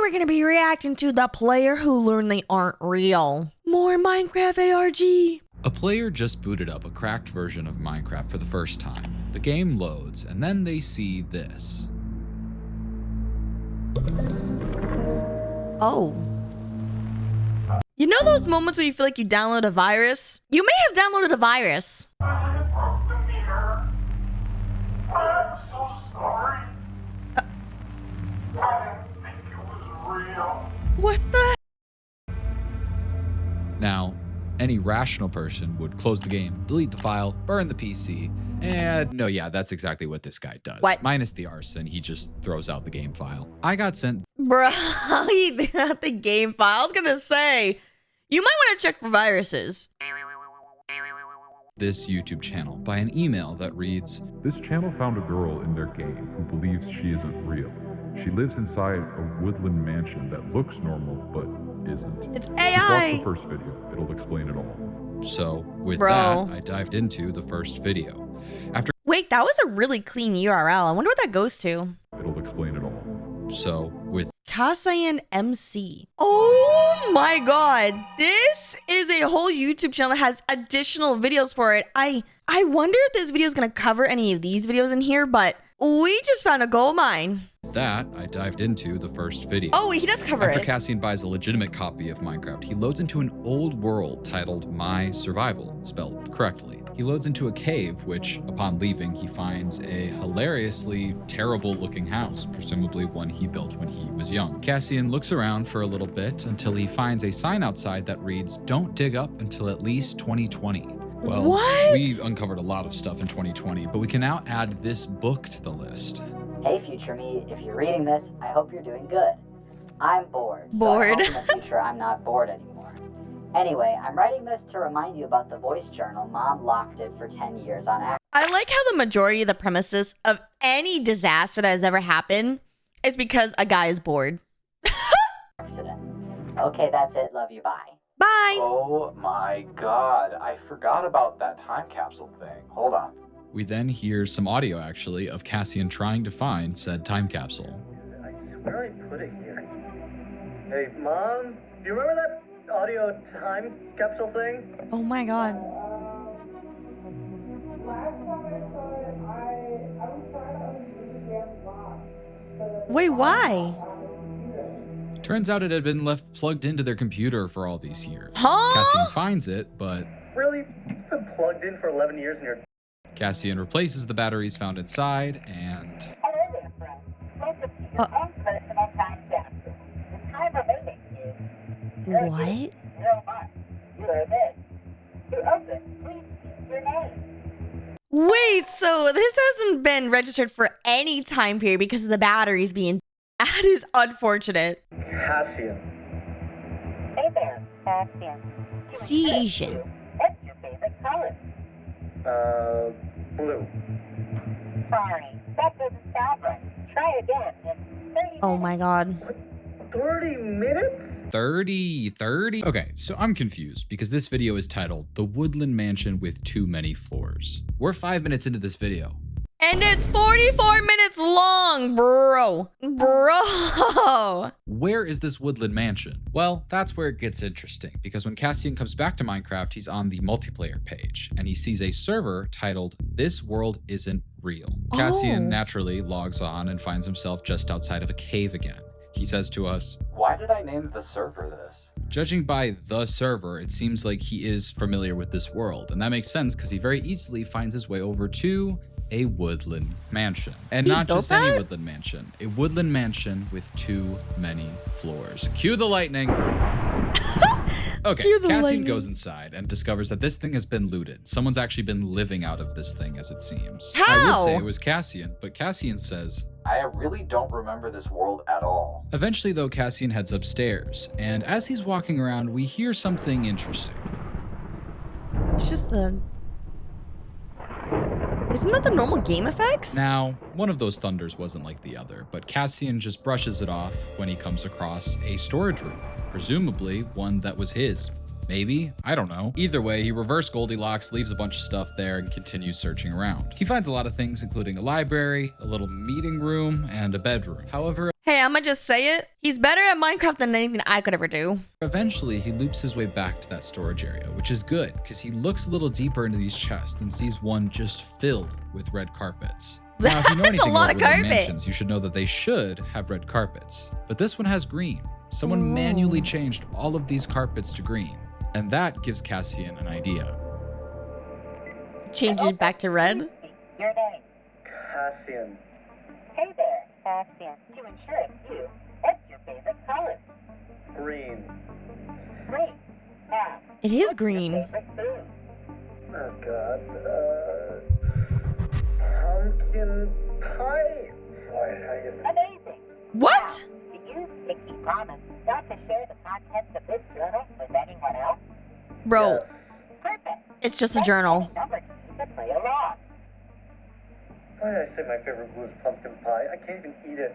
we're gonna be reacting to the player who learned they aren't real. More Minecraft ARG. A player just booted up a cracked version of Minecraft for the first time. The game loads, and then they see this. Oh. You know those moments where you feel like you download a virus? You may have downloaded a virus. What the? Now, any rational person would close the game, delete the file, burn the PC, and no, yeah, that's exactly what this guy does. What? Minus the arson, he just throws out the game file. I got sent Bro, he threw out the game file. I was gonna say, you might want to check for viruses. this YouTube channel by an email that reads, This channel found a girl in their game who believes she isn't real. She lives inside a woodland mansion that looks normal, but isn't. It's Watch AI. the first video. It'll explain it all. so with Bro. that, I dived into the first video. After Wait, that was a really clean URL. I wonder what that goes to. It'll explain it all. So with Kasayan MC. Oh my god. This is a whole YouTube channel that has additional videos for it. I wonder if this video is going to cover any of these videos in here, but we just found a gold mine. that, I dived into the first video. Oh, he does cover After it. Cassian buys a legitimate copy of Minecraft, he loads into an old world titled My Survival, spelled correctly. He loads into a cave, which, upon leaving, he finds a hilariously terrible looking house, presumably one he built when he was young. Cassian looks around for a little bit until he finds a sign outside that reads, "Don't dig up until at least 2020. Well, What? we uncovered a lot of stuff in 2020, but we can now add this book to the list. Hey, future me, if you're reading this, I hope you're doing good. I'm bored. Bored. So I hope in the future I'm not bored anymore. Anyway, I'm writing this to remind you about the voice journal Mom locked it for 10 years on I like how the majority of the premises of any disaster that has ever happened is because a guy is bored. accident. Okay, that's it. Love you. Bye. Bye. Oh my god, I forgot about that time capsule thing. Hold on. We then hear some audio, actually, of Cassian trying to find said time capsule. Where do I put it here? Hey, Mom, do you remember that audio time capsule thing? Oh my god. Wait, why? Turns out it had been left plugged into their computer for all these years. Huh? Cassian finds it, but Really? It's been plugged in for 11 years and you're... Cassian replaces the batteries found inside, and What? Wait, so this hasn't been registered for any time period because of the batteries being... That is unfortunate. Cassian. Hey there, Cassian. See Asian. What's your favorite color? Blue. Sorry, that doesn't sound right. Try again in 30 Oh my god. 30 minutes? 30. Okay, so I'm confused because this video is titled The Woodland Mansion with Too Many Floors. We're 5 minutes into this video. And it's 44 minutes long, bro. Bro. Where is this woodland mansion? Well, that's where it gets interesting, because when Cassian comes back to Minecraft, he's on the multiplayer page, and he sees a server titled This World Isn't Real. Cassian naturally logs on and finds himself just outside of a cave again. He says to us, Why did I name the server this? judging by the server, it seems like he is familiar with this world, and that makes sense because he very easily finds his way over to a woodland mansion. And He not built just any that? woodland mansion, a woodland mansion with too many floors. Cue the lightning. Okay, Cue the Cassian lightning. goes inside and discovers that this thing has been looted. Someone's actually been living out of this thing, as it seems. I would How? say it was Cassian, but Cassian says, I really don't remember this world at all. eventually though, Cassian heads upstairs, and as he's walking around, we hear something interesting. It's just the... Isn't that the normal game effects? Now, one of those thunders wasn't like the other, but Cassian just brushes it off when he comes across a storage room, presumably one that was his. Maybe, I don't know. Either way, he reverse Goldilocks, leaves a bunch of stuff there, and continues searching around. He finds a lot of things, including a library, a little meeting room, and a bedroom. However, Hey, I'ma just say it. He's better at Minecraft than anything I could ever do. eventually he loops his way back to that storage area, which is good, because he looks a little deeper into these chests and sees one just filled with red carpets. Now, if you know That's a anything lot about of Woodland carpet. mansions, you should know that they should have red carpets. But this one has green. Someone manually changed all of these carpets to green. And that gives Cassian an idea. Changes back to red. Your name. Cassian. Hey there, Cassian. To ensure it's you, what's your favorite color? Green. Green. Now, It is green. favorite food? Oh god. Pumpkin pie? Boy, Amazing. What? Do you, Mickey, promise not to share the contents of this journal with anyone else? Bro, Perfect. it's just a journal. Number two to play along. Why did I say my favorite food is pumpkin pie? I can't even eat it.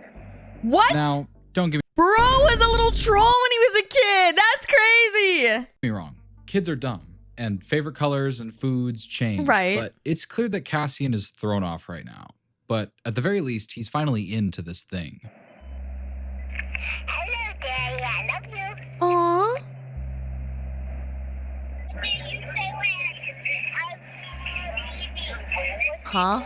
What? Now, don't get Bro was a little troll when he was a kid. That's crazy. me wrong. Kids are dumb, and favorite colors and foods change. Right. But it's clear that Cassian is thrown off right now. But at the very least, he's finally into this thing. Hello, Daddy. I love you. Aww. Huh?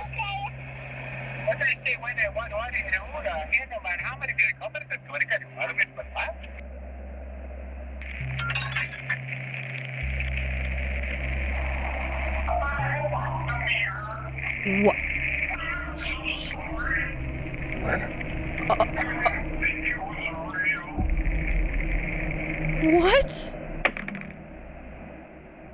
What? What?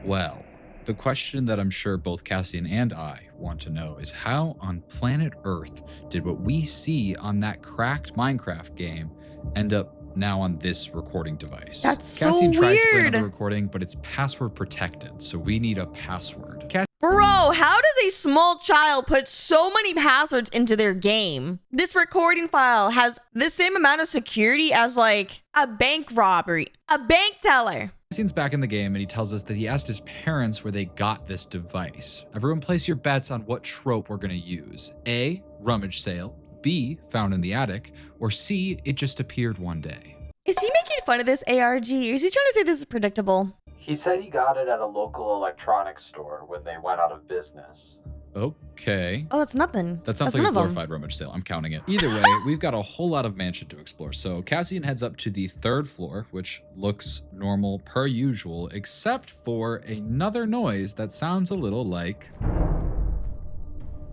Well, the question that I'm sure both Cassian and I want to know is how on planet Earth did what we see on that cracked Minecraft game end up now on this recording device? That's so Cassian tries to play weird. another recording, but it's password protected, so we need a password. Bro, how does a small child put so many passwords into their game? This recording file has the same amount of security as like a bank robbery, a bank teller. Cassian's back in the game and he tells us that he asked his parents where they got this device. Everyone place your bets on what trope we're gonna use. A, rummage sale. B, found in the attic. Or C, it just appeared one day. Is he making fun of this ARG? Or is he trying to say this is predictable? He said he got it at a local electronics store when they went out of business. Okay. Oh, that's nothing. That sounds That's like a none of them. glorified rummage sale. I'm counting it. Either way, we've got a whole lot of mansion to explore. So Cassian heads up to the 3rd floor, which looks normal per usual, except for another noise that sounds a little like...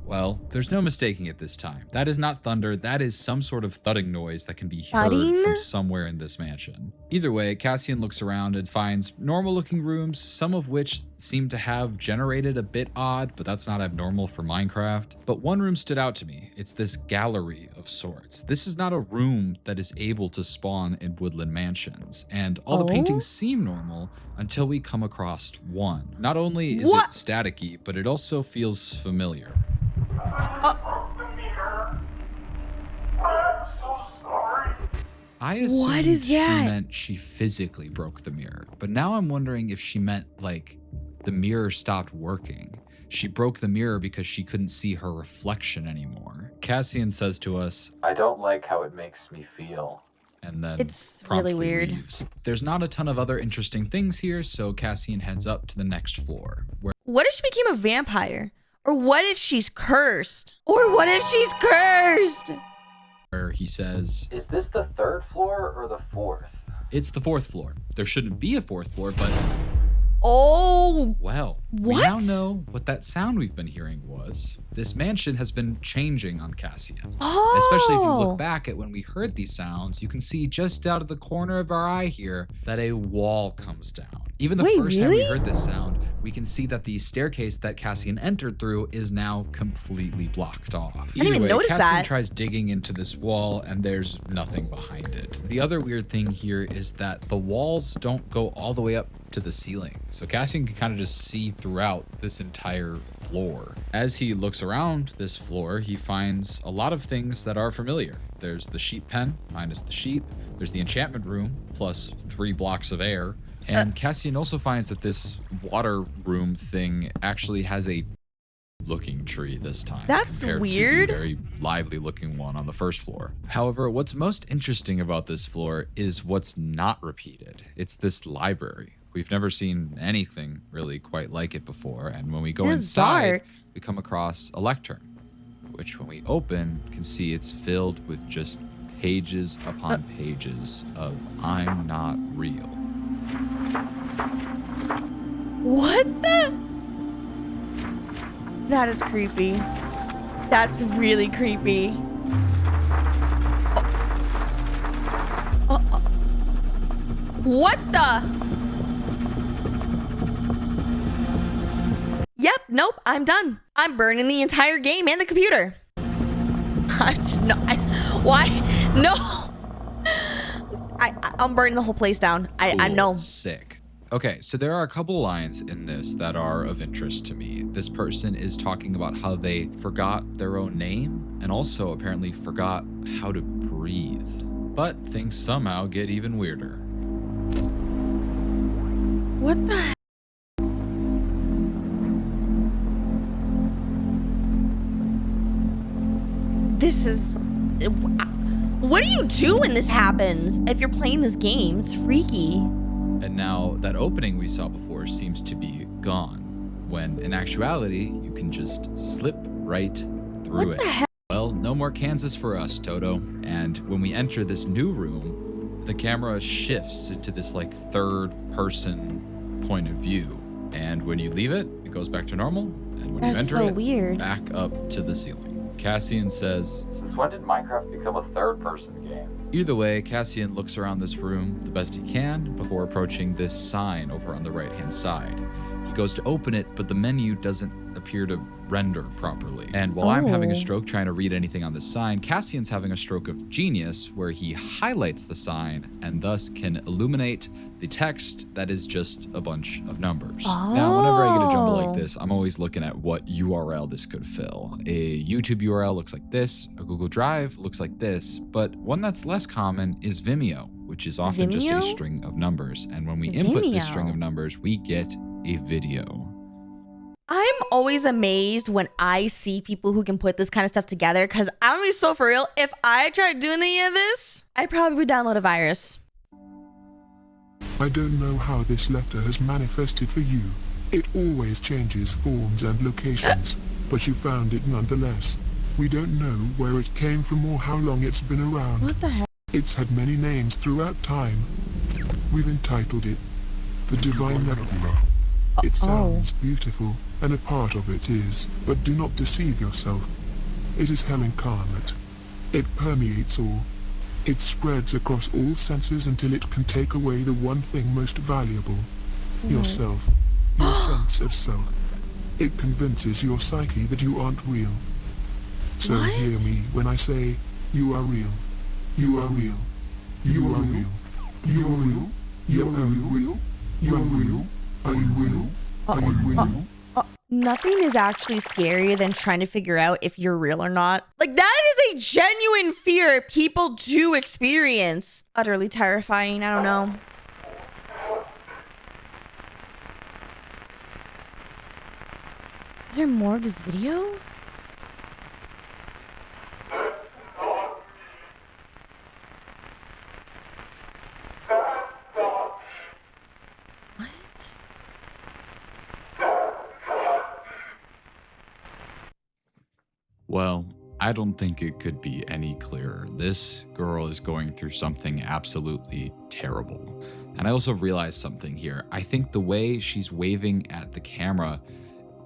Well, there's no mistaking it this time. That is not thunder. That is some sort of thudding noise that can be heard Thudding? from somewhere in this mansion. Either way, Cassian looks around and finds normal looking rooms, some of which seem to have generated a bit odd, but that's not abnormal for Minecraft. But one room stood out to me. It's this gallery of sorts. This is not a room that is able to spawn in woodland mansions. And all the Oh? paintings seem normal until we come across one. Not only is What? it staticky, but it also feels familiar. I assumed What is she that? meant she physically broke the mirror, but now I'm wondering if she meant like the mirror stopped working. She broke the mirror because she couldn't see her reflection anymore. Cassian says to us, I don't like how it makes me feel. and then It's promptly really weird. leaves. There's not a ton of other interesting things here, so Cassian heads up to the next floor, What if she became a vampire? Or what if she's cursed? Or what if she's cursed? where he says, Is this the 3rd floor or the 4th? it's the 4th floor. There shouldn't be a 4th floor, but Oh, well, we now What? know what that sound we've been hearing was. This mansion has been changing on Cassian. oh. Especially if you look back at when we heard these sounds, you can see just out of the corner of our eye here that a wall comes down. Even the Wait, first time we really? heard this sound, we can see that the staircase that Cassian entered through is now completely blocked off. didn't even notice Cassian that. tries digging into this wall and there's nothing behind it. The other weird thing here is that the walls don't go all the way up to the ceiling. So Cassian can kind of just see throughout this entire floor. As he looks around this floor, he finds a lot of things that are familiar. There's the sheep pen, minus the sheep. There's the enchantment room, plus 3 blocks of air. And Cassian also finds that this water room thing actually has a looking tree this time. That's compared weird. To the very lively looking one on the first floor. However, what's most interesting about this floor is what's not repeated. It's this library. We've never seen anything really quite like it before. And when we go It is inside, dark. we come across a lectern, which when we open, can see it's filled with just pages upon pages of I'm not real. What the? That is creepy. That's really creepy. What the? Yep, nope, I'm done. I'm burning the entire game and the computer. Why? No. I'm burning the whole place down. I know. Sick. Okay, so there are a couple lines in this that are of interest to me. This person is talking about how they forgot their own name and also apparently forgot how to breathe. But things somehow get even weirder. What the heck? This is... What do you do when this happens? If you're playing this game, it's freaky. And now that opening we saw before seems to be gone, when in actuality, you can just slip right through What it. the heck? Well, no more Kansas for us, Toto. And when we enter this new room, the camera shifts into this like third person point of view. And when you leave it, it goes back to normal. And when That's you enter so it, weird. back up to the ceiling. Cassian says, Since when did Minecraft become a third-person game? either way, Cassian looks around this room the best he can before approaching this sign over on the right-hand side. He goes to open it, but the menu doesn't appear to render properly. And while I'm having a stroke trying to read anything on this sign, Cassian's having a stroke of genius where he highlights the sign and thus can illuminate the text that is just a bunch of numbers. Now, whenever I get a jumble like this, I'm always looking at what URL this could fill. A YouTube URL looks like this, a Google Drive looks like this, but one that's less common is Vimeo, which is often just a Vimeo? string of numbers. And when we input this Vimeo. string of numbers, we get a video. I'm always amazed when I see people who can put this kind of stuff together, because I'm gonna be so for real, if I tried doing any of this, I'd probably download a virus. I don't know how this letter has manifested for you. It always changes forms and locations, but you found it nonetheless. We don't know where it came from or how long it's been around. What the heck? It's had many names throughout time. We've entitled it the Divine Nebula. It sounds beautiful, and a part of it is, but do not deceive yourself. It is hell incarnate. It permeates all. It spreads across all senses until it can take away the one thing most valuable, yourself, your sense of self. It convinces your psyche that you aren't real. So What? hear me when I say, you are real. You are real. You are real. You are real. You are real. You are real. Are you real? Are you real? Nothing is actually scarier than trying to figure out if you're real or not. Like, that is a genuine fear people do experience. Utterly terrifying. I don't know. Is there more of this video? What? Well, I don't think it could be any clearer. This girl is going through something absolutely terrible. And I also realized something here. I think the way she's waving at the camera,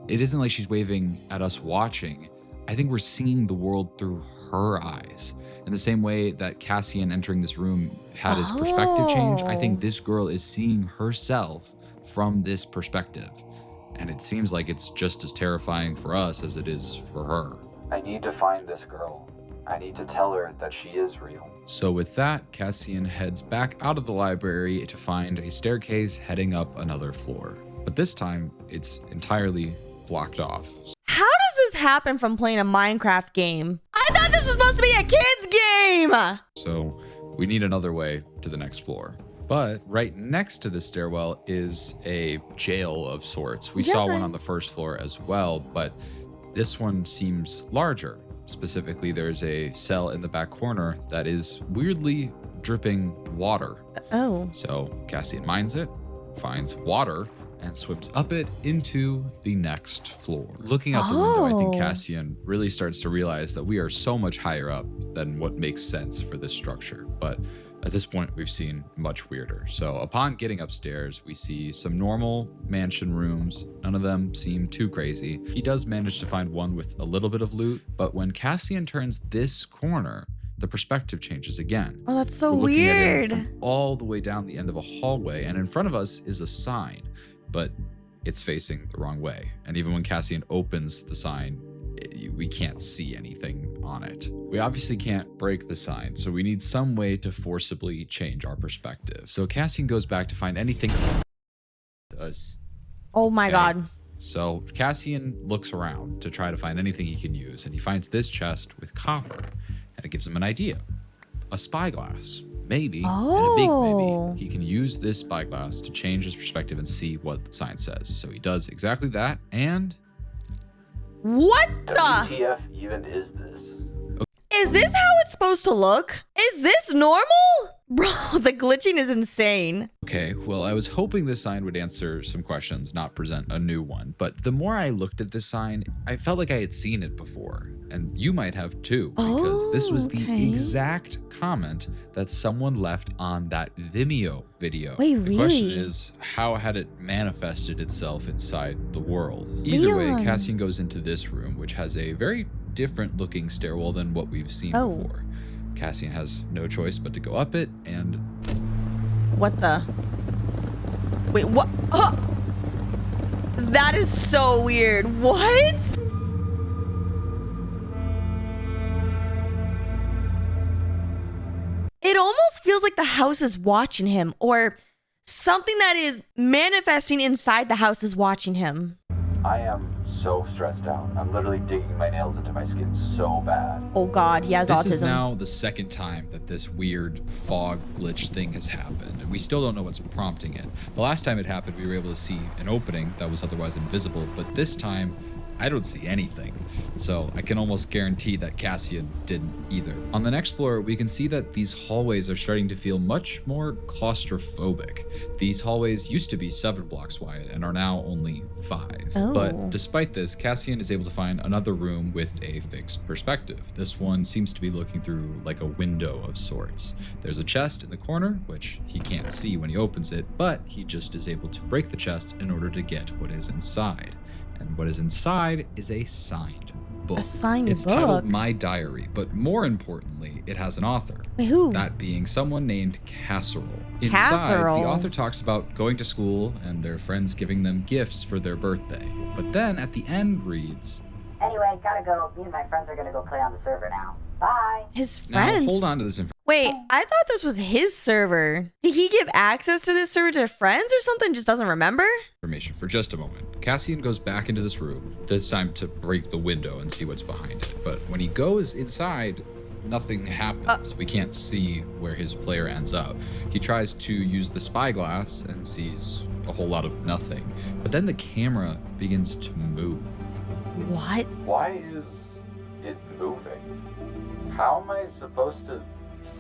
it isn't like she's waving at us watching. I think we're seeing the world through her eyes. In the same way that Cassian entering this room had his perspective change, I think this girl is seeing herself from this perspective. And it seems like it's just as terrifying for us as it is for her. I need to find this girl. I need to tell her that she is real. So with that, Cassian heads back out of the library to find a staircase heading up another floor. But this time, it's entirely blocked off. How does this happen from playing a Minecraft game? I thought this was supposed to be a kid's game! So we need another way to the next floor. But right next to the stairwell is a jail of sorts. We Jail saw time. one on the first floor as well, but this one seems larger. Specifically, there's a cell in the back corner that is weirdly dripping water. Oh. So Cassian mines it, finds water, and swims up it into the next floor. Looking out the window, I think Oh. Cassian really starts to realize that we are so much higher up than what makes sense for this structure. But at this point, we've seen much weirder. So upon getting upstairs, we see some normal mansion rooms. None of them seem too crazy. He does manage to find one with a little bit of loot, but when Cassian turns this corner, the perspective changes again. Oh, that's so We're looking at him weird. from all the way down the end of a hallway, and in front of us is a sign, but it's facing the wrong way. And even when Cassian opens the sign, we can't see anything on it. We obviously can't break the sign, so we need some way to forcibly change our perspective. So Cassian goes back to find anything to us. Oh my Okay. God. So Cassian looks around to try to find anything he can use, and he finds this chest with copper, and it gives him an idea. A spyglass. Maybe, and a big Oh. maybe, he can use this spyglass to change his perspective and see what the sign says. So he does exactly that, and What the? WTF even is this? Is this how it's supposed to look? Is this normal? Bro, the glitching is insane. okay, well, I was hoping this sign would answer some questions, not present a new one. But the more I looked at this sign, I felt like I had seen it before. And you might have too, because this was the Okay. exact comment that someone left on that Vimeo video. Wait, The question really? is, how had it manifested itself inside the world? Either way, Leon. Cassian goes into this room, which has a very different looking stairwell than what we've seen Oh. before. Cassian has no choice but to go up it, and What the? Wait, what? Oh! That is so weird. What? It almost feels like the house is watching him, or something that is manifesting inside the house is watching him. I am so stressed out. I'm literally digging my nails into my skin so bad. Oh God, he has this autism. is now the second time that this weird fog glitch thing has happened, and we still don't know what's prompting it. The last time it happened, we were able to see an opening that was otherwise invisible, but this time, I don't see anything. So I can almost guarantee that Cassian didn't either. On the next floor, we can see that these hallways are starting to feel much more claustrophobic. These hallways used to be 7 blocks wide and are now only 5. Oh. But despite this, Cassian is able to find another room with a fixed perspective. This one seems to be looking through like a window of sorts. There's a chest in the corner, which he can't see when he opens it, but he just is able to break the chest in order to get what is inside. And what is inside is a signed book. A signed it's book? titled My Diary, but more importantly, it has an author. Wait, who? That being someone named Casserole. Inside, Casserole? the author talks about going to school and their friends giving them gifts for their birthday. But then at the end reads, Anyway, gotta go. Me and my friends are gonna go play on the server now. Bye. His now friends. hold on to this information. Wait, I thought this was his server. Did he give access to this server to friends or something? Just doesn't remember? For just a moment. Cassian goes back into this room, this time to break the window and see what's behind it. But when he goes inside, nothing happens. We can't see where his player ends up. He tries to use the spyglass and sees a whole lot of nothing. But then the camera begins to move. What? Why is it moving? How am I supposed to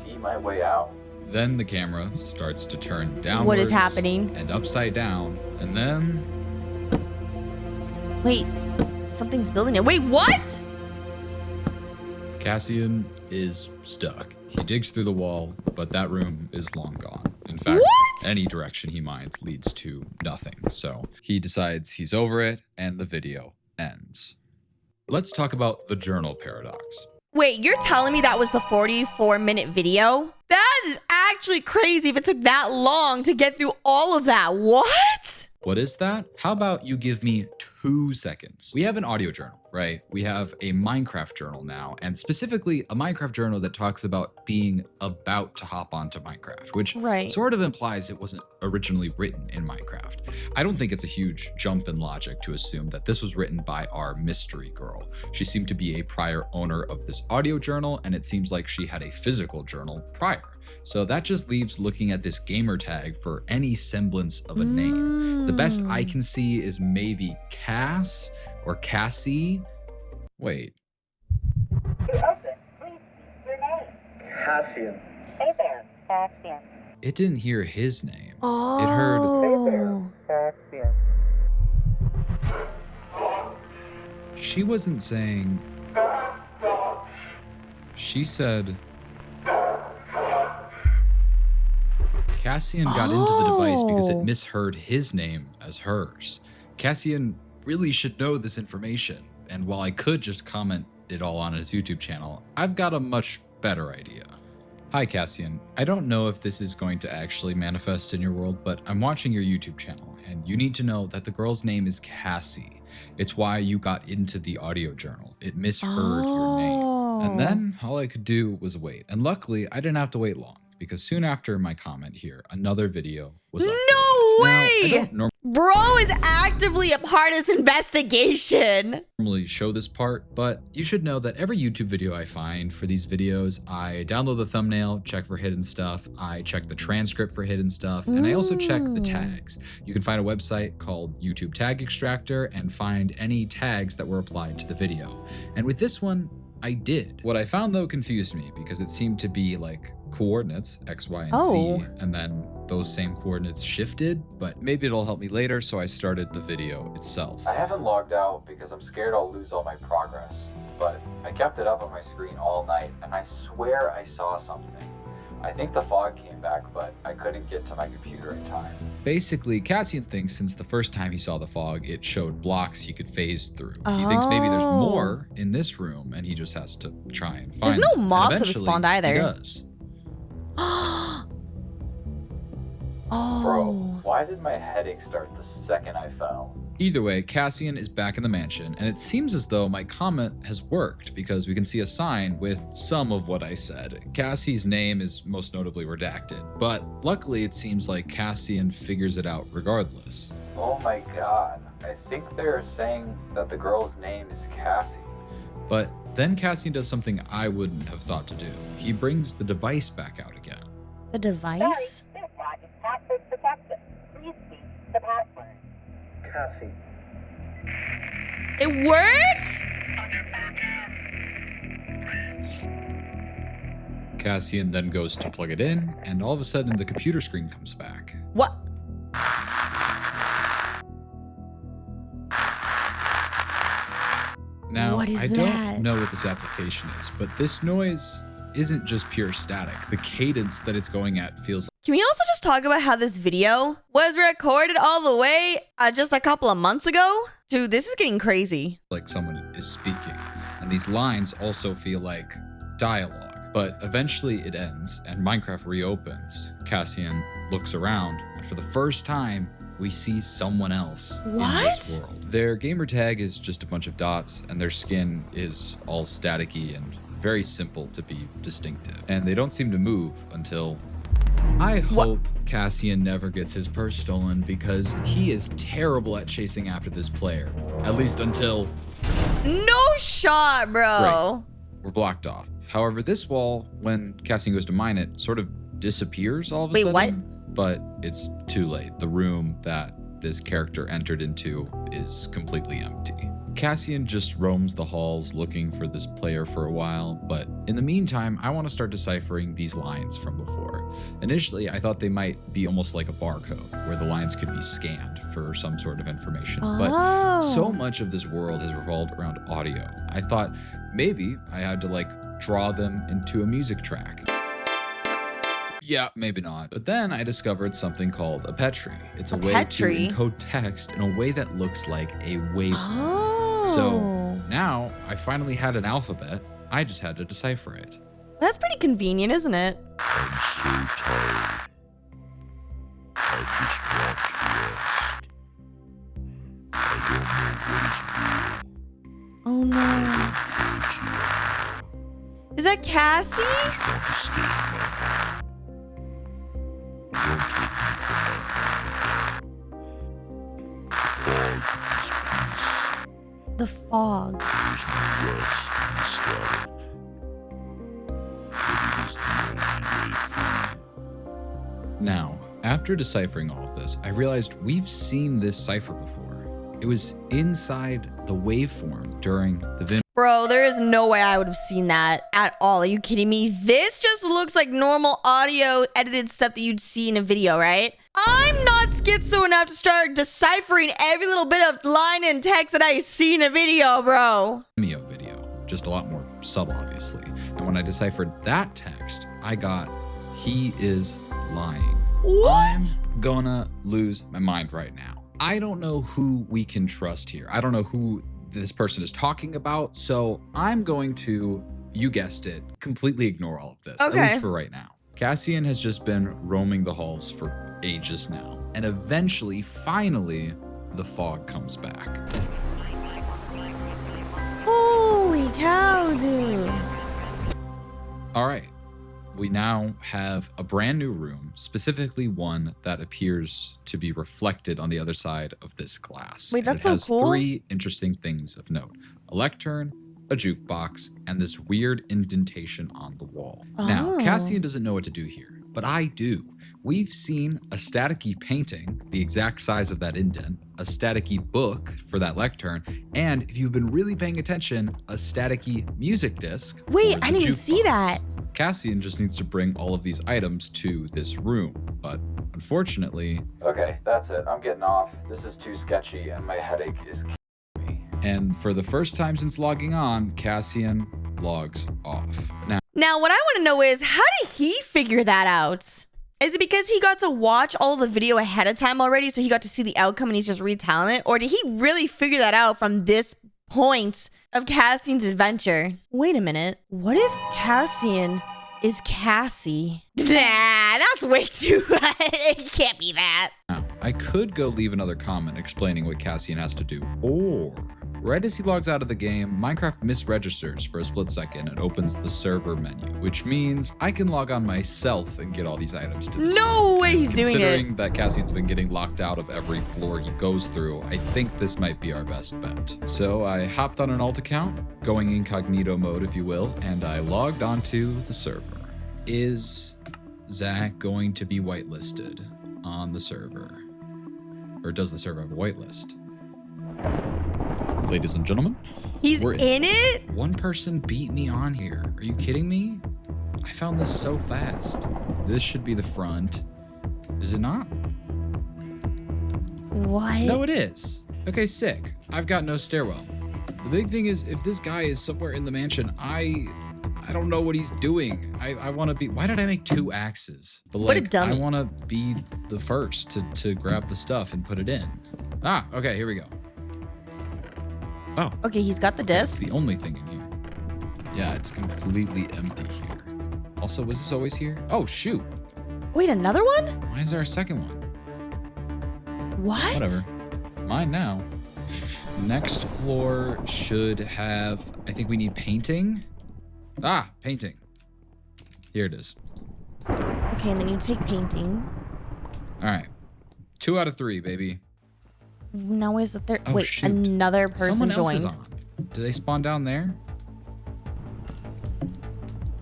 see my way out? Then the camera starts to turn downwards. What is happening? And upside down. And then Wait, something's building it. Wait, what? Cassian is stuck. He digs through the wall, but that room is long gone. In fact, What? any direction he mines leads to nothing. So he decides he's over it, and the video ends. Let's talk about the journal paradox. Wait, you're telling me that was the 44-minute video? That is actually crazy if it took that long to get through all of that. What? What is that? How about you give me 2 seconds? We have an audio journal. right? We have a Minecraft journal now, and specifically a Minecraft journal that talks about being about to hop onto Minecraft, which Right. sort of implies it wasn't originally written in Minecraft. I don't think it's a huge jump in logic to assume that this was written by our mystery girl. She seemed to be a prior owner of this audio journal, and it seems like she had a physical journal prior. So that just leaves looking at this gamer tag for any semblance of a name. The best I can see is maybe Cass or Cassie. Wait. To open, please speak your name. Cassian. Hey there, Cassian. It didn't hear his name. Oh. It heard, Cassian. she wasn't saying, she said, Cassian got into the device because it misheard his name as hers. Cassian really should know this information, and while I could just comment it all on his YouTube channel, I've got a much better idea. Hi Cassian, I don't know if this is going to actually manifest in your world, but I'm watching your YouTube channel, and you need to know that the girl's name is Cassie. It's why you got into the audio journal. It misheard your name. And then all I could do was wait, and luckily I didn't have to wait long, because soon after my comment here, another video was uploaded. No Now, I way! don't Bro is actively a part of this investigation. normally show this part, but you should know that every YouTube video I find for these videos, I download the thumbnail, check for hidden stuff, I check the transcript for hidden stuff, and I also check the tags. You can find a website called YouTube Tag Extractor and find any tags that were applied to the video. And with this one, I did. What I found though confused me because it seemed to be like coordinates, X, Y, and Z, and then those same coordinates shifted, but maybe it'll help me later, so I started the video itself. I haven't logged out because I'm scared I'll lose all my progress, but I kept it up on my screen all night, and I swear I saw something. I think the fog came back, but I couldn't get to my computer in time. Basically, Cassian thinks since the first time he saw the fog, it showed blocks he could phase through. He thinks maybe there's more in this room, and he just has to try and find There's no them. And mobs that have eventually, spawned either. He does. Bro, why did my headache start the second I fell? Either way, Cassian is back in the mansion, and it seems as though my comment has worked because we can see a sign with some of what I said. Cassie's name is most notably redacted, but luckily it seems like Cassian figures it out regardless. Oh my god, I think they're saying that the girl's name is Cassie. But then Cassian does something I wouldn't have thought to do. He brings the device back out again. The device? Sorry, this log is password protected. Please speak the password. Cassie. It worked? Cassian then goes to plug it in, and all of a sudden the computer screen comes back. What? Now, What is I that? don't know what this application is, but this noise isn't just pure static. The cadence that it's going at feels Can we also just talk about how this video was recorded all the way just a couple of months ago? Dude, this is getting crazy. like someone is speaking, and these lines also feel like dialogue. But eventually it ends, and Minecraft reopens. Cassian looks around, and for the first time, we see someone else in this What? world. Their gamer tag is just a bunch of dots, and their skin is all staticky and very simple to be distinctive. And they don't seem to move until... I hope Cassian never gets his purse stolen because he is terrible at chasing after this player. At least until... No shot, bro. we're blocked off. However, this wall, when Cassian goes to mine it, sort of disappears all of a Wait, sudden. what? But it's too late. The room that this character entered into is completely empty. Cassian just roams the halls looking for this player for a while, but in the meantime, I want to start deciphering these lines from before. Initially, I thought they might be almost like a barcode, where the lines could be scanned for some sort of information, but so much of this world has revolved around audio. I thought maybe I had to like draw them into a music track. Yeah, maybe not. But then I discovered something called a Petri. It's a way to Petri? encode text in a way that looks like a waveform. Oh. So now I finally had an alphabet. I just had to decipher it. That's pretty convenient, isn't it? I'm so tired. I just want to rest. I don't know what is real. Oh that Cassie? just want to stay in my heart. Don't take me from my heart. The fog is peace. The fog. There is no rest in the static. But it is the only way through. Now, after deciphering all of this, I realized we've seen this cipher before. It was inside the waveform during the Vim. Bro, there is no way I would have seen that at all. Are you kidding me? This just looks like normal audio edited stuff that you'd see in a video, right? I'm not schizo enough to start deciphering every little bit of line and text that I see in a video, bro. Vimeo video, just a lot more subtle, obviously. And when I deciphered that text, I got, he is lying. What? I'm gonna lose my mind right now. I don't know who we can trust here. I don't know who this person is talking about. So I'm going to, you guessed it, completely ignore all of this, Okay. at least for right now. Cassian has just been roaming the halls for ages now. And eventually, finally, the fog comes back. Holy cow, dude. All right. We now have a brand new room, specifically one that appears to be reflected on the other side of this glass. Wait, And that's it has so cool. 3 interesting things of note: a lectern, a jukebox, and this weird indentation on the wall. Now, Oh. Cassian doesn't know what to do here, but I do. We've seen a staticky painting, the exact size of that indent, a staticky book for that lectern, and if you've been really paying attention, a staticky music disc. Wait, for the I didn't even see jukebox. that. Cassian just needs to bring all of these items to this room, but unfortunately, Okay, that's it. I'm getting off. This is too sketchy and my headache is killing me. and for the first time since logging on, Cassian logs off. Now, what I want to know is, how did he figure that out? Is it because he got to watch all the video ahead of time already, so he got to see the outcome and he's just retelling it? Or did he really figure that out from this point of Cassian's adventure? Wait a minute. What if Cassian is Cassie? Nah, that's way too... It can't be that. Now, I could go leave another comment explaining what Cassian has to do, or right as he logs out of the game, Minecraft misregisters for a split second and opens the server menu, which means I can log on myself and get all these items to this No room. way he's doing it. Considering that Cassian's been getting locked out of every floor he goes through, I think this might be our best bet. So I hopped on an alt account, going incognito mode if you will, and I logged onto the server. Is Zach going to be whitelisted on the server? Or does the server have a whitelist? Ladies and gentlemen, He's we're in it? one person beat me on here. Are you kidding me? I found this so fast. This should be the front. Is it not? What? No, it is. Okay, sick. I've got no stairwell. The big thing is, if this guy is somewhere in the mansion, I don't know what he's doing. I want to be... Why did I make 2 axes? But What a like, dummy. I want to be the first to grab the stuff and put it in. Ah, okay, here we go. Oh, Okay, he's got the that's disc. the only thing in here. Yeah, it's completely empty here. Also, was this always here? Oh, shoot. Wait, another one? Why is there a second one? What? Whatever. Mine now. Next floor should have... I think we need painting. Ah, painting. Here it is. Okay, and then you take painting. All right. 2 out of 3, baby. Now is the third? Oh, Wait, shoot. another person Someone else joined. is on. Do they spawn down there?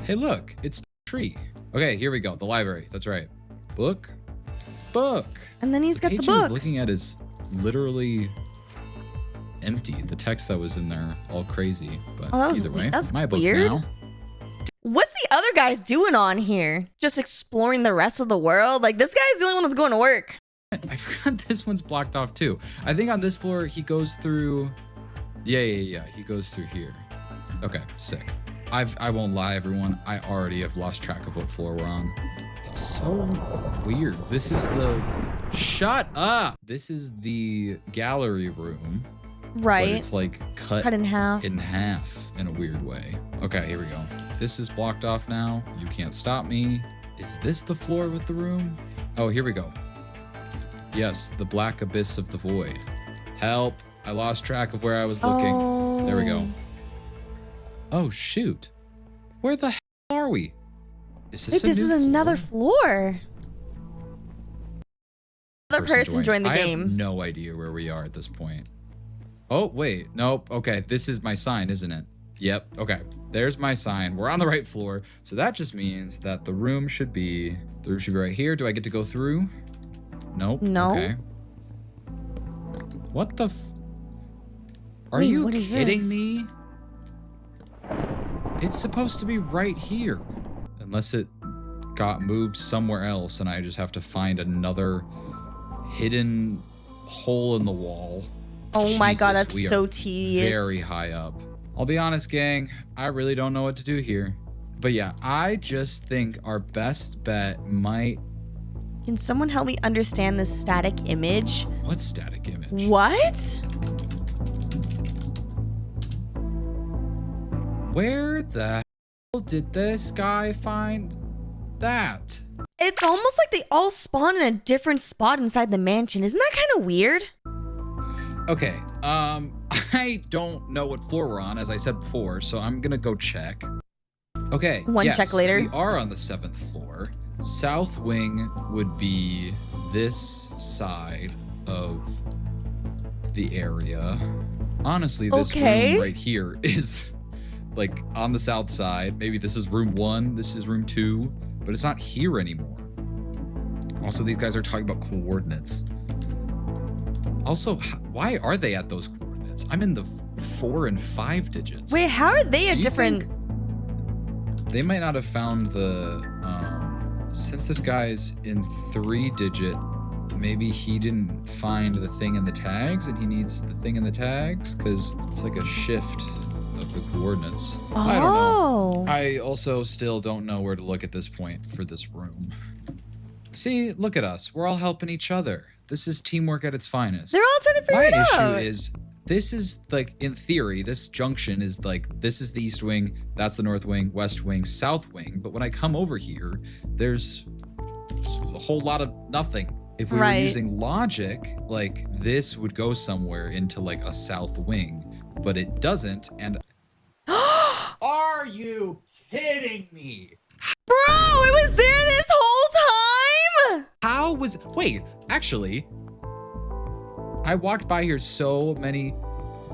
Hey, look. It's tree. Okay, here we go. The library. That's right. Book. Book. And then he's got the page he was book. looking at is literally empty. The text that was in there all crazy. But Oh, that was either way, that's my book weird. now. What's the other guys doing on here? Just exploring the rest of the world? Like, this guy's the only one that's going to work. I forgot this one's blocked off too. I think on this floor he goes through. Yeah. He goes through here. Okay, sick. I won't lie, everyone. I already have lost track of what floor we're on. It's so weird. This is the. Shut up. This is the gallery room. But Right. it's like Cut in half. in half in a weird way. Okay, here we go. This is blocked off now. You can't stop me. Is this the floor with the room? Oh, here we go. Yes, the black abyss of the void. Help. I lost track of where I was looking. Oh. There we go. Oh, shoot. Where the we? Is Wait, this is another floor. Another person joined the I have game. no idea where we are at this point. Oh, wait. Nope. Okay, this is my sign, isn't it? Yep. Okay, there's my sign. We're on the right floor. So that just means that the room should be right here. Do I get to go through? Nope. No. Okay. What the Are Wait, you what is kidding this? me? It's supposed to be right here. Unless it got moved somewhere else and I just have to find another hidden hole in the wall. Oh my god, Jesus, that's we so are tedious. Very high up. I'll be honest, gang, I really don't know what to do here. But yeah, I just think our best bet might... Can someone help me understand this static image? What static image? What? Where the hell did this guy find that? It's almost like they all spawn in a different spot inside the mansion. Isn't that kind of weird? Okay, I don't know what floor we're on, as I said before, so I'm gonna go check. Okay, One yes, check later. We are on the 7th floor. South wing would be this side of the area. Honestly, this Okay. room right here is like on the south side. Maybe this is room 1, this is room 2, but it's not here anymore. Also, these guys are talking about coordinates. Also, why are they at those coordinates? I'm in the 4 and 5 digits. Wait, how are they a Do you different... think they might not have found the, since this guy's in 3-digit, maybe he didn't find the thing in the tags and he needs the thing in the tags? Because it's like a shift of the coordinates. I don't know. I also still don't know where to look at this point for this room. See, look at us. We're all helping each other. This is teamwork at its finest. They're all trying to figure it out. My issue is, this is like, in theory, this junction is like, this is the east wing, that's the north wing, west wing, south wing. But when I come over here, there's a whole lot of nothing. If we were using logic, like this would go somewhere into like a south wing, but it doesn't. And are you kidding me? Bro, it was there this whole time? How was, wait, actually, I walked by here so many,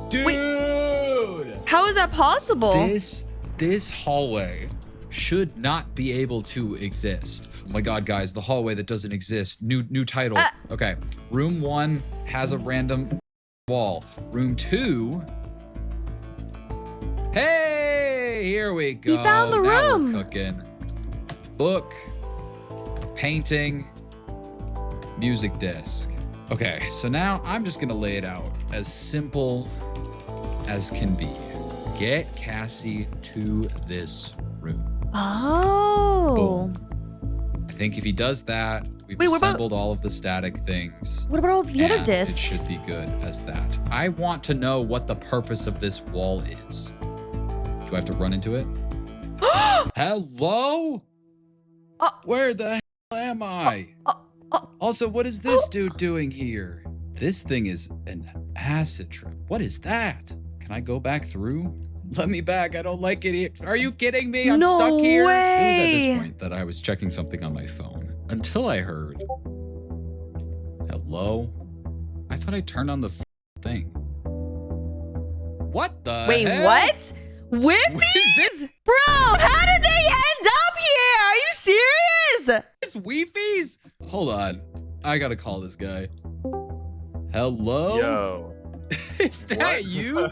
dude. Wait, how is that possible? This hallway should not be able to exist. Oh my god, guys, the hallway that doesn't exist. New title. Okay, room 1 has a random wall. Room 2. Hey, here we go. We found the Now room. we're cooking. Book, painting, music disc. Okay, so now I'm just gonna lay it out as simple as can be. Get Cassie to this room. Oh. Boom. I think if he does that, we've Wait, what about- assembled all of the static things. What about all the other and discs? It should be good as that. I want to know what the purpose of this wall is. Do I have to run into it? Hello? Where the hell am I? Also, what is this dude doing here? This thing is an acid trip. What is that? Can I go back through? Let me back. I don't like it here. Are you kidding me? I'm No stuck here. It was at way. this point that I was checking something on my phone until I heard, hello? I thought I turned on the thing. What the Wait, hell? what? Whiffies? Bro, how did they end up here? Are you serious? It's Weefies? Hold on. I gotta call this guy. Hello? Yo. Is that you?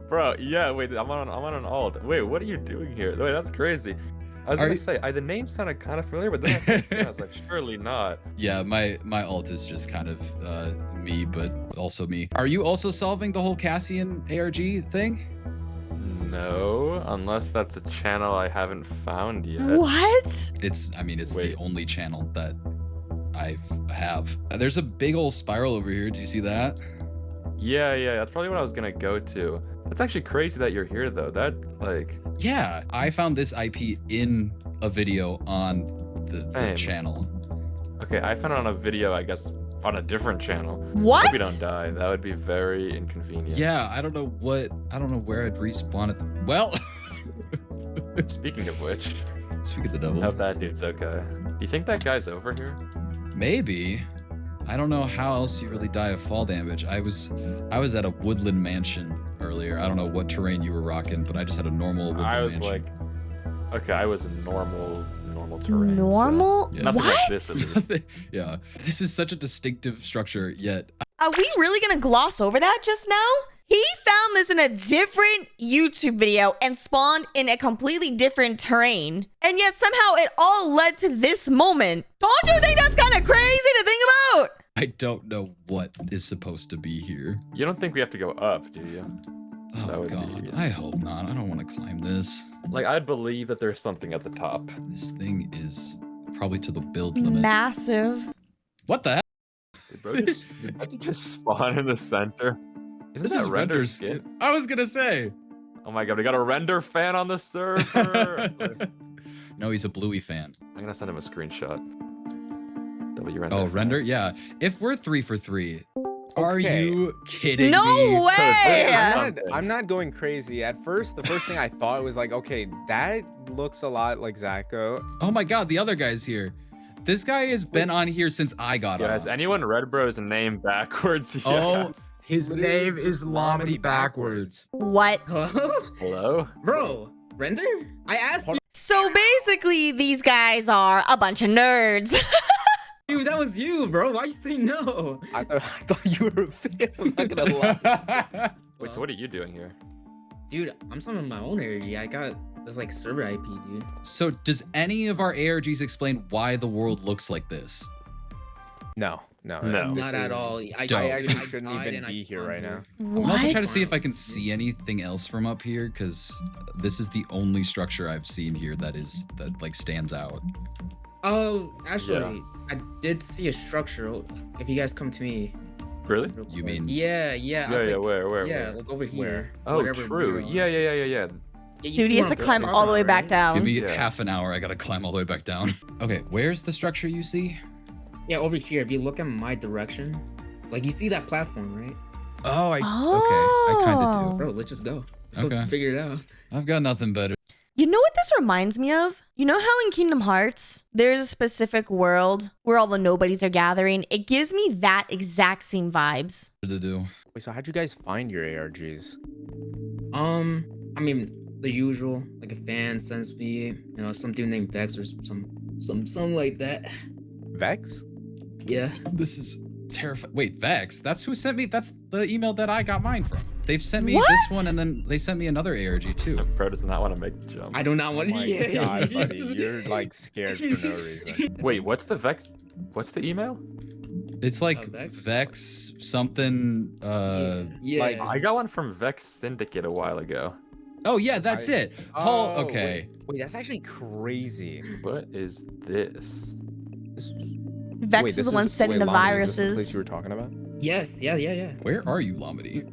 Bro, yeah, wait, I'm on an alt. Wait, what are you doing here? Wait, that's crazy. I was gonna say, the name sounded kind of familiar, but then I was like, surely not. Yeah, my alt is just kind of me, but also me. Are you also solving the whole Cassian ARG thing? No, unless that's a channel I haven't found yet. What? It's the only channel that I have. There's a big old spiral over here. Do you see that? Yeah, that's probably what I was gonna go to. That's actually crazy that you're here though. Yeah, I found this IP in a video on the channel. Okay, I found it on a video, I guess, on a different channel. What? Hope we don't die. That would be very inconvenient. Yeah, I don't know where I'd respawn it. Well, Speaking of which. Speak of the devil. Hope that dude's okay. Do you think that guy's over here? Maybe. I don't know how else you really die of fall damage. I was at a woodland mansion earlier. I don't know what terrain you were rocking, but I just had a normal woodland I was mansion. like, okay, I was in normal terrain. Normal? Yeah. Nothing What? like this, at least. Yeah. This is such a distinctive structure, yet Are we really gonna gloss over that just now? He found this in a different YouTube video and spawned in a completely different terrain. And yet somehow it all led to this moment. Don't you think that's kind of crazy to think about? I don't know what is supposed to be here. You don't think we have to go up, do you? That Oh would be- god, I hope not. I don't want to climb this. Like, I'd believe that there's something at the top. This thing is probably to the build limit. Massive. What the heck? Did bro just spawn in the center? Isn't This that is render render skin? skin. I was gonna say. Oh my god, we got a render fan on the server. No, he's a Bluey fan. I'm gonna send him a screenshot. W render. Oh, fan. render? Yeah. If we're 3 for 3, are Okay. you kidding No me? way! I'm not going crazy. At first, the first thing I thought was like, okay, that looks a lot like Zacho. Oh my god, the other guy's here. This guy has been on here since I got Yeah, on. has anyone read bro's name backwards? Yeah. Oh, his name is Lomity backwards. What? Hello? Bro, render? I asked you. So basically, these guys are a bunch of nerds. Dude, that was you, bro. Why'd you say no? I thought you were a fan. I'm not gonna lie. Wait, so what are you doing here? Dude, I'm summoning my own energy. I got this like server IP, dude. So does any of our ARGs explain why the world looks like this? No. No. this Not at is- all. I actually shouldn't died even and I be here right now. spawned I'm also What? trying to see if I can see anything else from up here, because this is the only structure I've seen here that like stands out. Oh, actually, I did see a structure. If you guys come to me. Really? real You quick. mean- Yeah. I Yeah, was yeah, like, where? Yeah, like over here. Oh, whatever true. we're on. Yeah. Yeah, Dude, you see he has what to I'm climb talking all the way about, back right? down. Give me Yeah. half an hour. I gotta climb all the way back down. Okay, where's the structure you see? Yeah, over here. If you look in my direction, like you see that platform, right? Oh, okay. I kind of do. Bro, let's just go. Let's Okay. go figure it out. I've got nothing better. You know what this reminds me of? You know how in Kingdom Hearts, there's a specific world where all the nobodies are gathering? It gives me that exact same vibes. to do. Wait, so how'd you guys find your ARGs? I mean, the usual, like a fan sends me, some dude named Vex or something like that. Vex? Yeah. This is terrifying. Wait, Vex? That's who sent me? That's the email that I got mine from. They've sent me What? this one, and then they sent me another ARG too. Bro does not want to make the jump. I do not Oh want to. my god, buddy, you're like scared for no reason. Wait, what's the Vex? What's the email? It's like Vex? Vex something. Yeah. like, I got one from Vex Syndicate a while ago. Oh yeah, that's it. Oh, Okay. Wait, that's actually crazy. What is this? Vex Wait, is this the one sending the Lami, is this the place viruses. you were talking about? Yes. Yeah. Where are you, Lomity?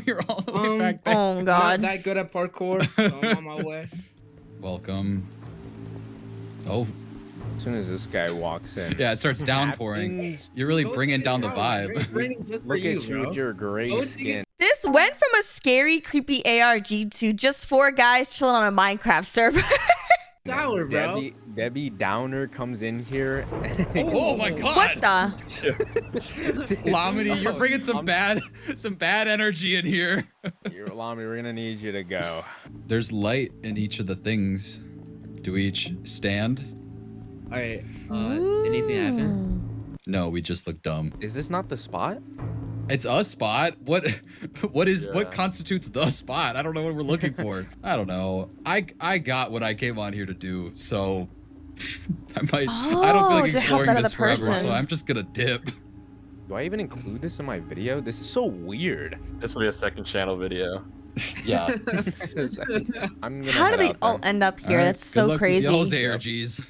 You're all the way back there. Oh Not god. that good at parkour. So I'm on my way. Welcome. Oh As soon as this guy walks in. yeah, it starts downpouring. Happens- You're really Go bringing take down it the out. It's vibe. raining just for Look you, at you bro. with your gray Go take skin. This went from a scary, creepy ARG to just 4 guys chilling on a Minecraft server. Sour, bro. Debbie Downer comes in here. Oh my god. What the? Lomity, you're bringing some bad energy in here. Lami, we're gonna need you to go. There's light in each of the things. Do we each stand? All right. Anything happen? No, we just look dumb. Is this not the spot? It's a spot. What Yeah. constitutes the spot? I don't know what we're looking for. I don't know. I got what I came on here to do, so I don't feel Oh, like to help exploring that this other forever, so person. I'm just gonna dip. Do I even include this in my video? This is so weird. This will be a second channel video. Yeah. I'm gonna How do head they out all then. end up here? Alright, That's good so luck with crazy. y'all's ARGs.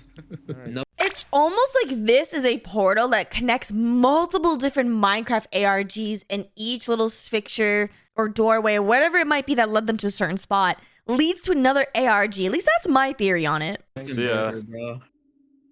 It's almost like this is a portal that connects multiple different Minecraft ARGs, and each little fixture or doorway or whatever it might be that led them to a certain spot leads to another ARG. At least that's my theory on it. See ya. Bro.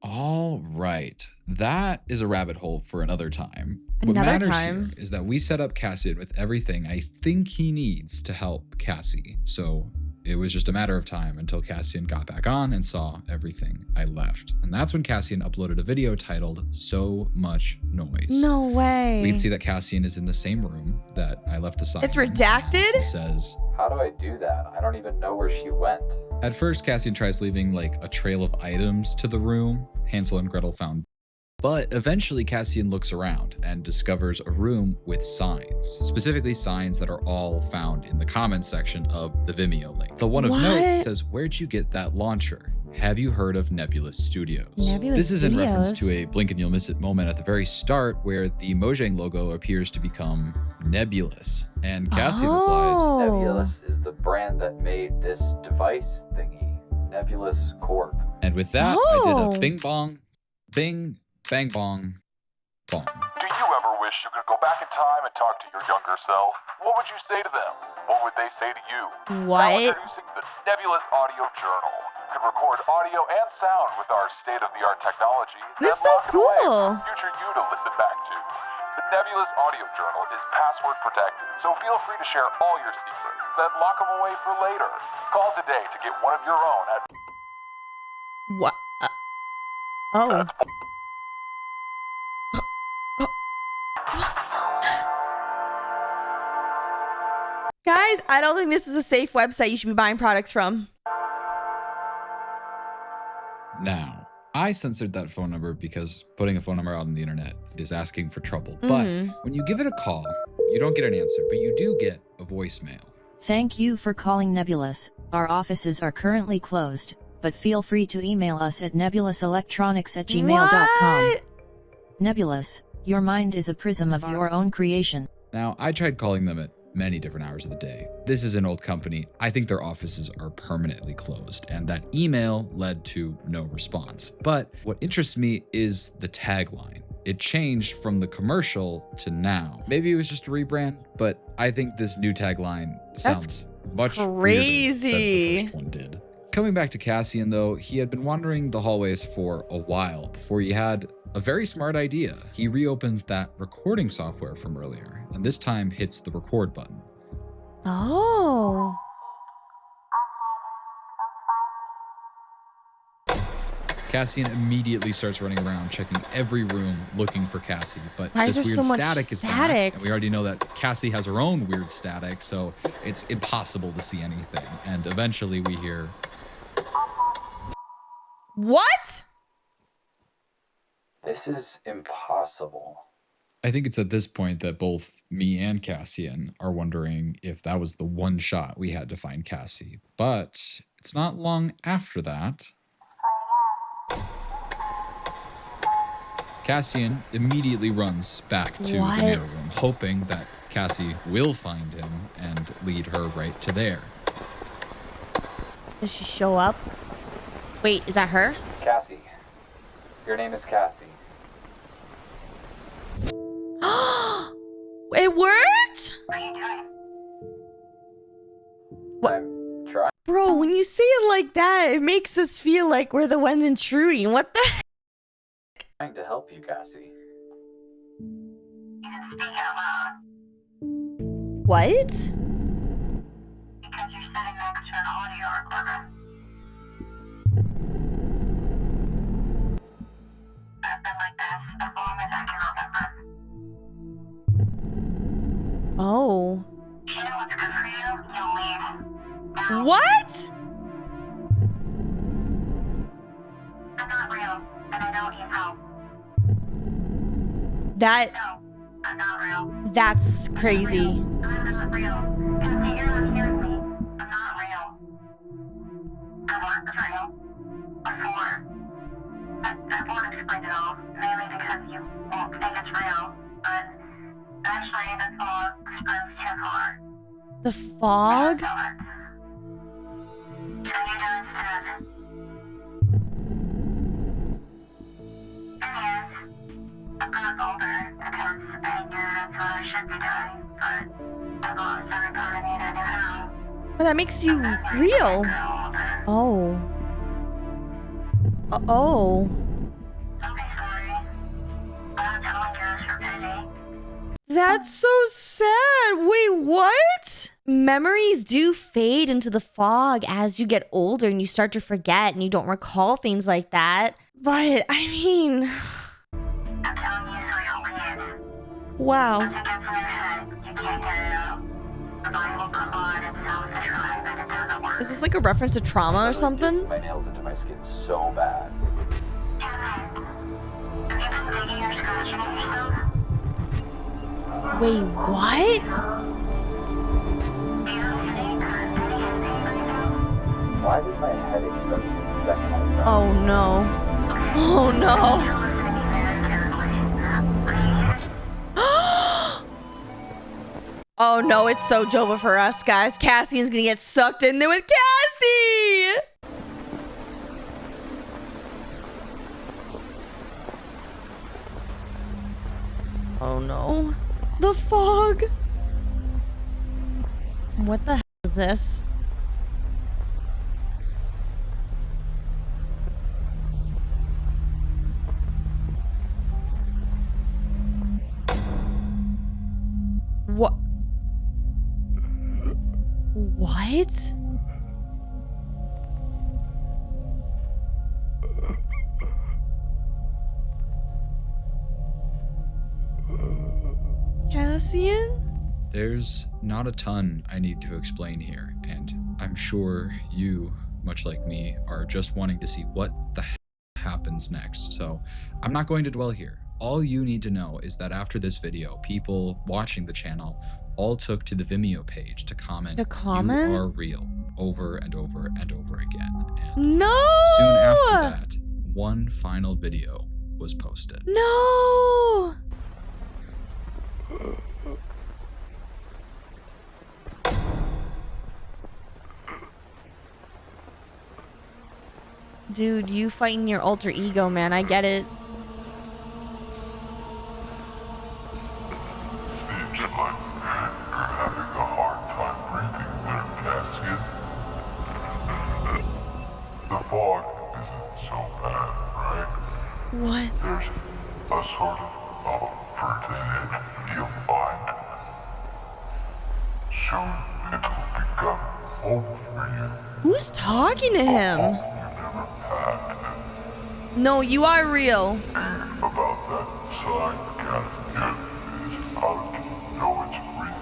All right. That is a rabbit hole for another time. What Another matters time. here is that we set up Cassian with everything I think he needs to help Cassie. So It was just a matter of time until Cassian got back on and saw everything I left. And that's when Cassian uploaded a video titled So Much Noise. No way. We can see that Cassian is in the same room that I left the sign. It's redacted? He says, How do I do that? I don't even know where she went. at first, Cassian tries leaving like a trail of items to the room Hansel and Gretel found. But eventually Cassian looks around and discovers a room with signs, specifically signs that are all found in the comments section of the Vimeo link. The one of note says, "Where'd you get that launcher? Have you heard of Nebulous Studios?" This is in reference to a blink and you'll miss it moment at the very start where the Mojang logo appears to become nebulous. And Cassian replies, Nebulous is the brand that made this device thingy. Nebulous Corp. And with that, I did a bing bong, bing, bang bong, bong. Do you ever wish you could go back in time and talk to your younger self? What would you say to them? What would they say to you? What? Now introducing the Nebulous Audio Journal. You can record audio and sound with our state-of-the-art technology. This is so cool. Future you to listen back to. The Nebulous Audio Journal is password protected, so feel free to share all your secrets, then lock them away for later. Call today to get one of your own at... What? Oh. Guys, I don't think this is a safe website you should be buying products from. Now, I censored that phone number because putting a phone number out on the internet is asking for trouble. But when you give it a call, you don't get an answer, but you do get a voicemail. Thank you for calling Nebulous. Our offices are currently closed, but feel free to email us at nebulouselectronics@gmail.com. Nebulous, your mind is a prism of your own creation. Now, I tried calling them at many different hours of the day. This is an old company. I think their offices are permanently closed, and that email led to no response. But what interests me is the tagline. It changed from the commercial to now. Maybe it was just a rebrand, but I think this new tagline sounds much crazy than the first one did. Coming back to Cassian though, he had been wandering the hallways for a while before he had a very smart idea. He reopens that recording software from earlier, and this time hits the record button. Oh. Cassian immediately starts running around, checking every room, looking for Cassie. But Why this is there weird so much static is back, static? and we already know that Cassie has her own weird static, so it's impossible to see anything. And eventually we hear... What? This is impossible. I think it's at this point that both me and Cassian are wondering if that was the one shot we had to find Cassie. But it's not long after that. Cassian immediately runs back to the mirror room, hoping that Cassie will find him and lead her right to there. Does she show up? Wait, is that her? Cassie. Your name is Cassie. It worked? What? I'm trying. Bro, when you say it like that, it makes us feel like we're the ones intruding. What the heck? Trying to help you, Cassie. What? Because you're sitting next to an audio recorder. I've been like this as long as I can remember. Oh. You know what's good for you? You'll leave. Now, What? I'm not real, and I don't need help. That, No, I'm not real. that's crazy. I'm not real. Cassie, you're not hearing me. I'm not real. I was real. Before. I won't explain it all, mainly because you won't think it's real, but actually the fog spreads too far. The fog? So you do instead. Anyways, I've gotten older because I knew that's what I should be doing, but I've lost every part of me that I knew how. But that makes you real. Oh. Oh. Don't be sorry. I'm not telling you this for pity. That's so sad. Wait, what? memories do fade into the fog as you get older and you start to forget and you don't recall things like that. But I mean, I'm telling you so you'll read it. wow. Once it gets in your head, you can't get it out. The body will come on and sounds to try, but it doesn't work. Is this like a reference to trauma or something? My nails into my skin so bad. Kevin, have you been digging or scratching at yourself? Wait, what? Do you have a headache or any pain right now? Why does my headache start the second I start? Oh no. Oh no. You're listening very carefully. Oh no, it's so Jova for us, guys. Cassian's gonna get sucked in there with Cassie! Oh no. The fog. What the hell is this? What? What? Cassian? There's not a ton I need to explain here, and I'm sure you, much like me, are just wanting to see what the heck happens next, so I'm not going to dwell here. All you need to know is that after this video, people watching the channel all took to the Vimeo page to comment, To comment? "You are real," over and over and over again. And No! soon after that, one final video was posted. No! Dude, you fighting your alter ego, man. I get it. Seems like you're having a hard time breathing there, Cassian. The fog isn't so bad, right? What? There's a sort of comfort in it you'll find. Soon it'll become home for you. Who's talking to him? You've never had. No, you are real. About that sign, Cassian, is how to know it's real.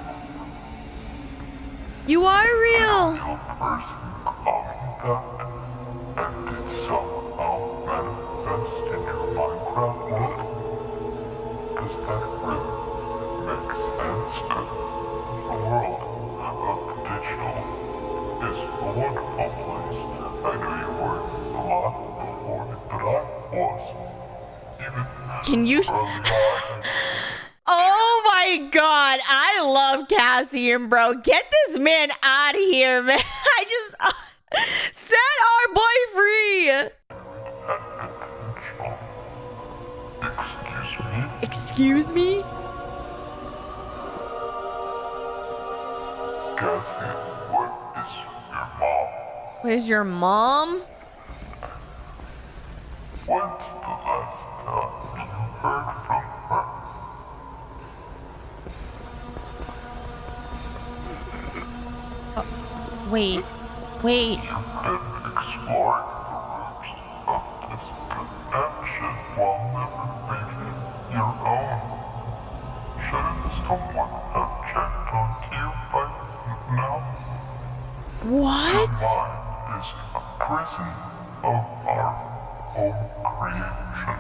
You are real. Your person calling that, and it somehow manifest in your Minecraft world. Does that really make sense? The world of digital is a wonderful place. I know you were a lot before that I was. Even Can you? early on. Oh my god, I love Cassian, bro. Get this man out of here, man. I just set our boy free. Excuse Excuse me? me? Cassian, what is your mom? Where's your mom? When's the last time you heard from her? Wait. Wait. You've been exploring the roots of this connection while never leaving your own. Shouldn't someone have checked on you by now? What? Your mind is a prison of our own creation.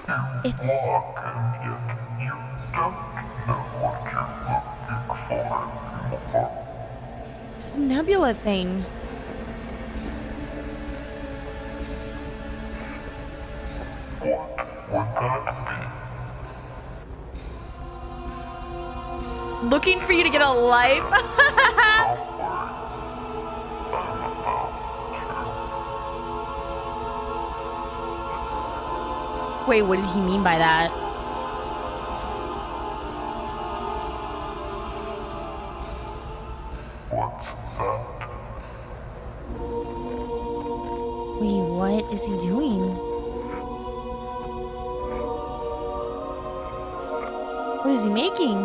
You walk and yet you don't know what you're looking for anymore. This nebula thing. What would that be? Looking for you to get a life? Don't worry. I'm about to. Wait, what did he mean by that? What's that? Wait, what is he doing? What is he making?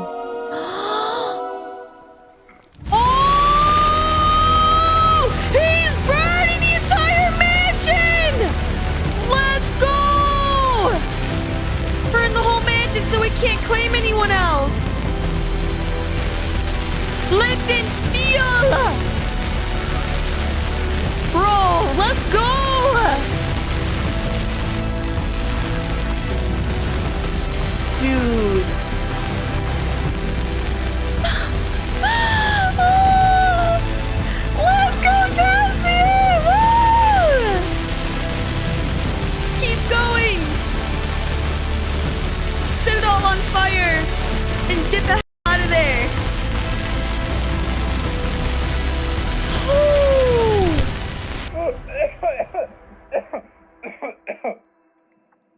so it can't claim anyone else. Flint and steel. Bro, let's go. Dude. Let's go, Cassie! Woo! Keep going! Set it all on fire and get the hell out of there.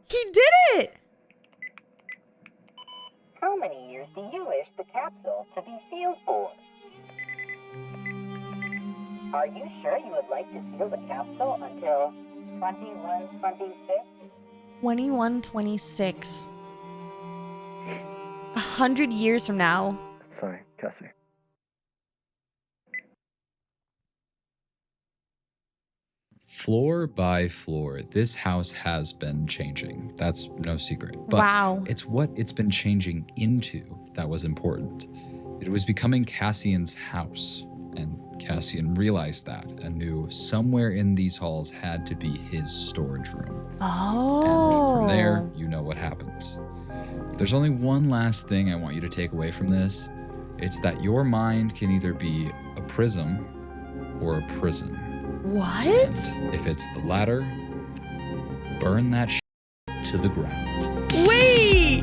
He did it! How many years do you wish the capsule to be sealed for? Are you sure you would like to seal the capsule until 2126? 2126. 100 years from now. Sorry, Cassie. Floor by floor, this house has been changing. That's no secret. But Wow. it's what it's been changing into that was important. It was becoming Cassian's house, and Cassian realized that and knew somewhere in these halls had to be his storage room. Oh. And from there, you know what happens. There's only one last thing I want you to take away from this. It's that your mind can either be a prism or a prison. What? And if it's the latter, burn that to the ground. Wait!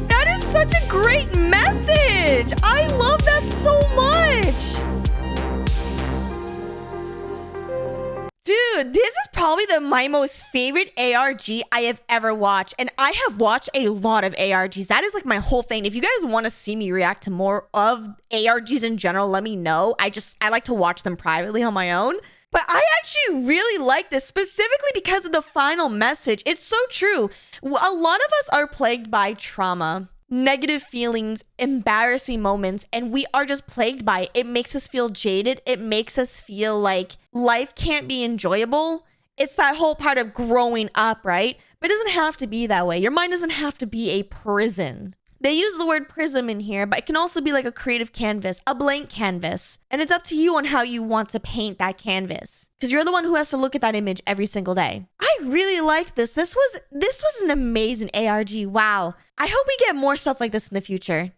That is such a great message! I love that so much! Dude, this is probably my most favorite ARG I have ever watched. And I have watched a lot of ARGs. That is like my whole thing. If you guys want to see me react to more of ARGs in general, let me know. I like to watch them privately on my own. But I actually really like this, specifically because of the final message. It's so true. A lot of us are plagued by trauma, negative feelings, embarrassing moments, and we are just plagued by it. It makes us feel jaded. It makes us feel like life can't be enjoyable. It's that whole part of growing up, right? But it doesn't have to be that way. Your mind doesn't have to be a prison. They use the word prism in here, but it can also be like a creative canvas, a blank canvas. And it's up to you on how you want to paint that canvas, because you're the one who has to look at that image every single day. I really liked this. This was an amazing ARG. Wow. I hope we get more stuff like this in the future.